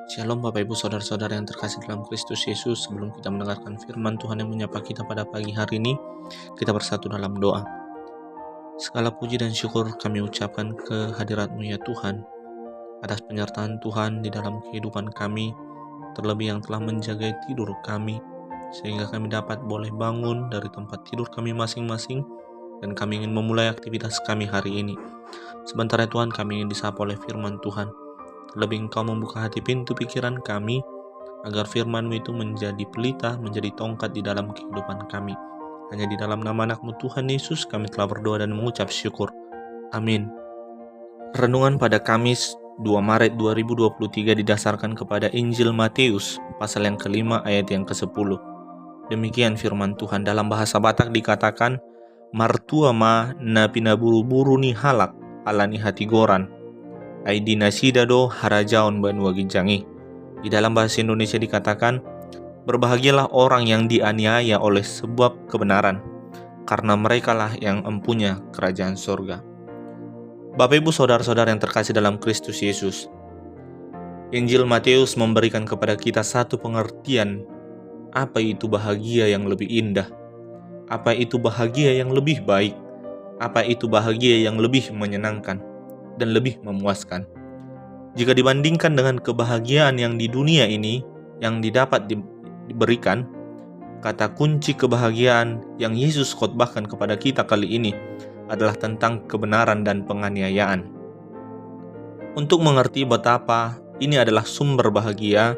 Shalom Bapak Ibu Saudara-saudara yang terkasih dalam Kristus Yesus. Sebelum kita mendengarkan firman Tuhan yang menyapa kita pada pagi hari ini, kita bersatu dalam doa. Segala puji dan syukur kami ucapkan kehadirat-Mu ya Tuhan, atas penyertaan Tuhan di dalam kehidupan kami, terlebih yang telah menjaga tidur kami, sehingga kami dapat boleh bangun dari tempat tidur kami masing-masing, dan kami ingin memulai aktivitas kami hari ini. Sebentar ya Tuhan, kami ingin disapa oleh firman Tuhan. Lebih Engkau membuka hati pintu pikiran kami, agar firman-Mu itu menjadi pelita, menjadi tongkat di dalam kehidupan kami. Hanya di dalam nama anak-Mu Tuhan Yesus kami telah berdoa dan mengucap syukur. Amin. Renungan pada Kamis 2 Maret 2023 didasarkan kepada Injil Matius, pasal yang kelima ayat yang ke-10. Demikian firman Tuhan. Dalam bahasa Batak dikatakan, Martua ma na pinaburu-buru ni halak alani hati goran. Aidi nasidado harajaon banua ginjangi. Di dalam bahasa Indonesia dikatakan, berbahagialah orang yang dianiaya oleh sebab kebenaran, karena merekalah yang empunya kerajaan surga. Bapak Ibu Saudara-saudara yang terkasih dalam Kristus Yesus, Injil Matius memberikan kepada kita satu pengertian apa itu bahagia yang lebih indah, apa itu bahagia yang lebih baik, apa itu bahagia yang lebih menyenangkan dan lebih memuaskan. Jika dibandingkan dengan kebahagiaan yang di dunia ini yang didapat diberikan, kata kunci kebahagiaan yang Yesus khotbahkan kepada kita kali ini adalah tentang kebenaran dan penganiayaan. Untuk mengerti betapa ini adalah sumber bahagia,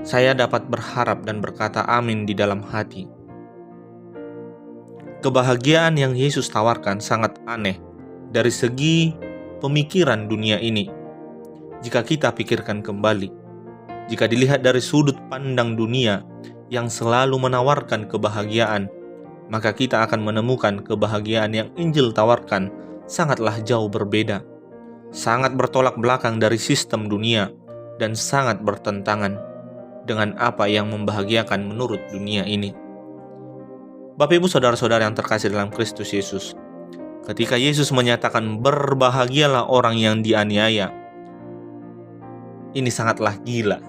saya dapat berharap dan berkata amin di dalam hati. Kebahagiaan yang Yesus tawarkan sangat aneh dari segi pemikiran dunia ini. Jika kita pikirkan kembali, jika dilihat dari sudut pandang dunia yang selalu menawarkan kebahagiaan, maka kita akan menemukan kebahagiaan yang Injil tawarkan sangatlah jauh berbeda, sangat bertolak belakang dari sistem dunia, dan sangat bertentangan dengan apa yang membahagiakan menurut dunia ini. Bapak Ibu Saudara-saudara yang terkasih dalam Kristus Yesus, ketika Yesus menyatakan berbahagialah orang yang dianiaya, ini sangatlah gila.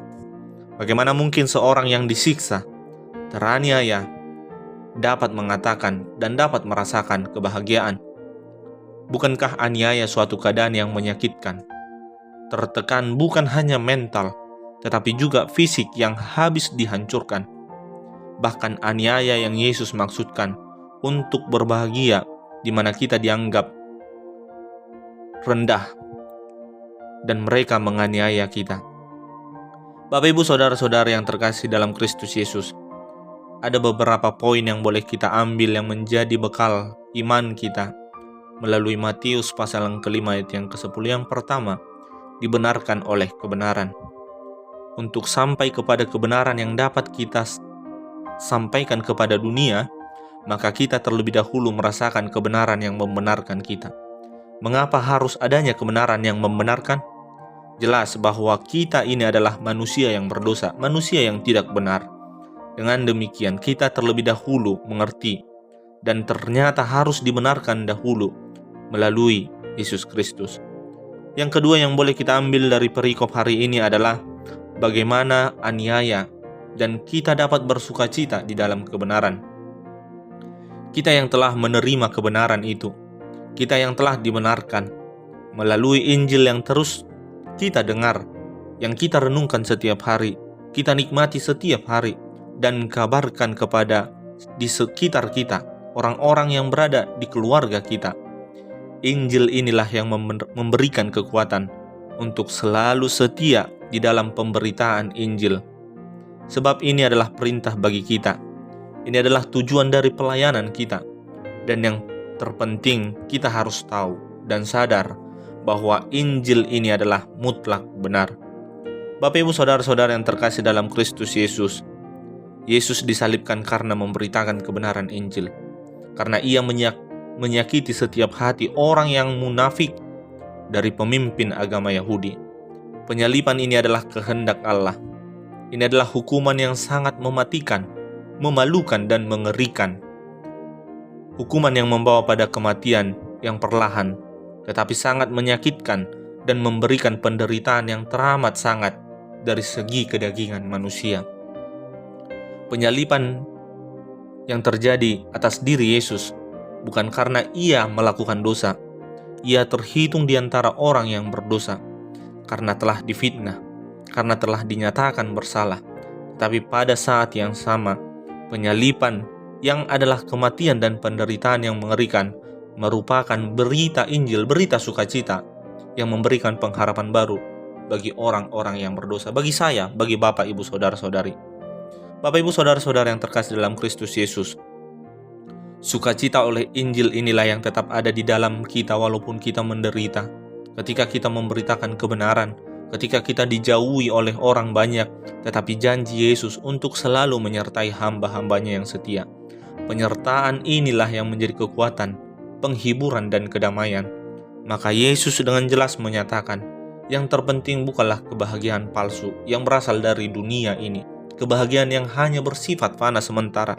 Bagaimana mungkin seorang yang disiksa, teraniaya, dapat mengatakan dan dapat merasakan kebahagiaan? Bukankah aniaya suatu keadaan yang menyakitkan? Tertekan bukan hanya mental, tetapi juga fisik yang habis dihancurkan. Bahkan aniaya yang Yesus maksudkan untuk berbahagia, di mana kita dianggap rendah dan mereka menganiaya kita. Bapak Ibu Saudara-saudara yang terkasih dalam Kristus Yesus, ada beberapa poin yang boleh kita ambil yang menjadi bekal iman kita melalui Matius pasal yang kelima ayat yang ke-10. Yang pertama, dibenarkan oleh kebenaran. Untuk sampai kepada kebenaran yang dapat kita sampaikan kepada dunia, maka kita terlebih dahulu merasakan kebenaran yang membenarkan kita. Mengapa harus adanya kebenaran yang membenarkan? Jelas bahwa kita ini adalah manusia yang berdosa, manusia yang tidak benar. Dengan demikian, kita terlebih dahulu mengerti dan ternyata harus dibenarkan dahulu melalui Yesus Kristus. Yang kedua yang boleh kita ambil dari perikop hari ini adalah bagaimana aniaya dan kita dapat bersukacita di dalam kebenaran. Kita yang telah menerima kebenaran itu, kita yang telah dibenarkan melalui Injil yang terus kita dengar, yang kita renungkan setiap hari, kita nikmati setiap hari, dan kabarkan kepada di sekitar kita, orang-orang yang berada di keluarga kita. Injil inilah yang memberikan kekuatan untuk selalu setia di dalam pemberitaan Injil. Sebab ini adalah perintah bagi kita. Ini adalah tujuan dari pelayanan kita. Dan yang terpenting, kita harus tahu dan sadar bahwa Injil ini adalah mutlak benar. Bapak Ibu Saudara-saudara yang terkasih dalam Kristus Yesus, Yesus disalibkan karena memberitakan kebenaran Injil. Karena ia menyakiti setiap hati orang yang munafik dari pemimpin agama Yahudi. Penyaliban ini adalah kehendak Allah. Ini adalah hukuman yang sangat mematikan, memalukan dan mengerikan. Hukuman yang membawa pada kematian yang perlahan, tetapi sangat menyakitkan dan memberikan penderitaan yang teramat sangat dari segi kedagingan manusia. Penyaliban yang terjadi atas diri Yesus bukan karena ia melakukan dosa. Ia terhitung di antara orang yang berdosa karena telah difitnah, karena telah dinyatakan bersalah. Tapi pada saat yang sama, penyaliban yang adalah kematian dan penderitaan yang mengerikan merupakan berita Injil, berita sukacita yang memberikan pengharapan baru bagi orang-orang yang berdosa, bagi saya, bagi Bapak, Ibu, Saudara-saudari. Bapak, Ibu, Saudara-saudara yang terkasih dalam Kristus Yesus, sukacita oleh Injil inilah yang tetap ada di dalam kita walaupun kita menderita. Ketika kita memberitakan kebenaran, ketika kita dijauhi oleh orang banyak, tetapi janji Yesus untuk selalu menyertai hamba-hambanya yang setia. Penyertaan inilah yang menjadi kekuatan, penghiburan dan kedamaian. Maka Yesus dengan jelas menyatakan, yang terpenting bukanlah kebahagiaan palsu yang berasal dari dunia ini, kebahagiaan yang hanya bersifat fana sementara,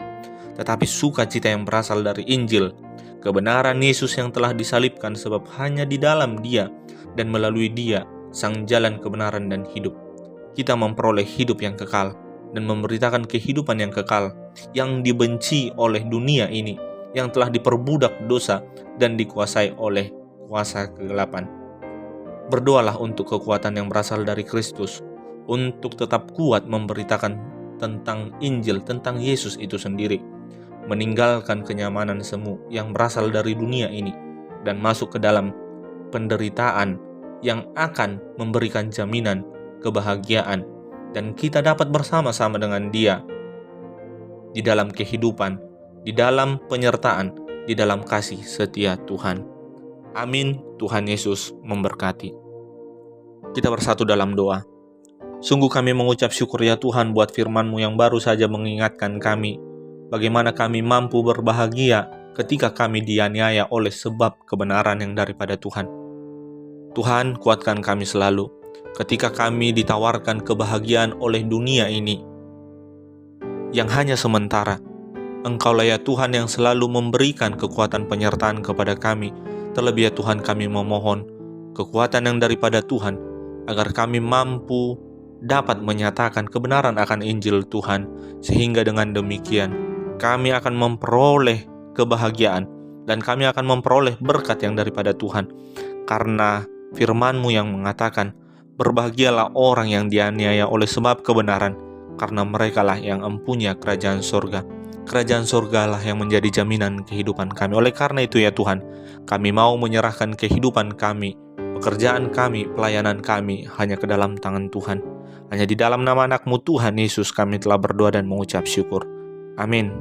tetapi sukacita yang berasal dari Injil, kebenaran Yesus yang telah disalibkan, sebab hanya di dalam Dia dan melalui Dia, sang jalan kebenaran dan hidup, kita memperoleh hidup yang kekal dan memberitakan kehidupan yang kekal, yang dibenci oleh dunia ini, yang telah diperbudak dosa dan dikuasai oleh kuasa kegelapan. Berdoalah untuk kekuatan yang berasal dari Kristus, untuk tetap kuat memberitakan tentang Injil, tentang Yesus itu sendiri, meninggalkan kenyamanan semu yang berasal dari dunia ini, dan masuk ke dalam penderitaan yang akan memberikan jaminan kebahagiaan, dan kita dapat bersama-sama dengan Dia di dalam kehidupan, di dalam penyertaan, di dalam kasih setia Tuhan. Amin. Tuhan Yesus memberkati. Kita bersatu dalam doa. Sungguh kami mengucap syukur ya Tuhan buat firman-Mu yang baru saja mengingatkan kami bagaimana kami mampu berbahagia ketika kami dianiaya oleh sebab kebenaran yang daripada Tuhan. Tuhan, kuatkan kami selalu ketika kami ditawarkan kebahagiaan oleh dunia ini yang hanya sementara. Engkaulah ya Tuhan yang selalu memberikan kekuatan penyertaan kepada kami. Terlebih ya Tuhan, kami memohon kekuatan yang daripada Tuhan agar kami mampu dapat menyatakan kebenaran akan Injil Tuhan, sehingga dengan demikian kami akan memperoleh kebahagiaan dan kami akan memperoleh berkat yang daripada Tuhan. Karena firman-Mu yang mengatakan, berbahagialah orang yang dianiaya oleh sebab kebenaran, karena merekalah yang empunya kerajaan surga. Kerajaan surgalah yang menjadi jaminan kehidupan kami. Oleh karena itu ya Tuhan, kami mau menyerahkan kehidupan kami, pekerjaan kami, pelayanan kami hanya ke dalam tangan Tuhan. Hanya di dalam nama anak-Mu Tuhan Yesus kami telah berdoa dan mengucap syukur. Amin.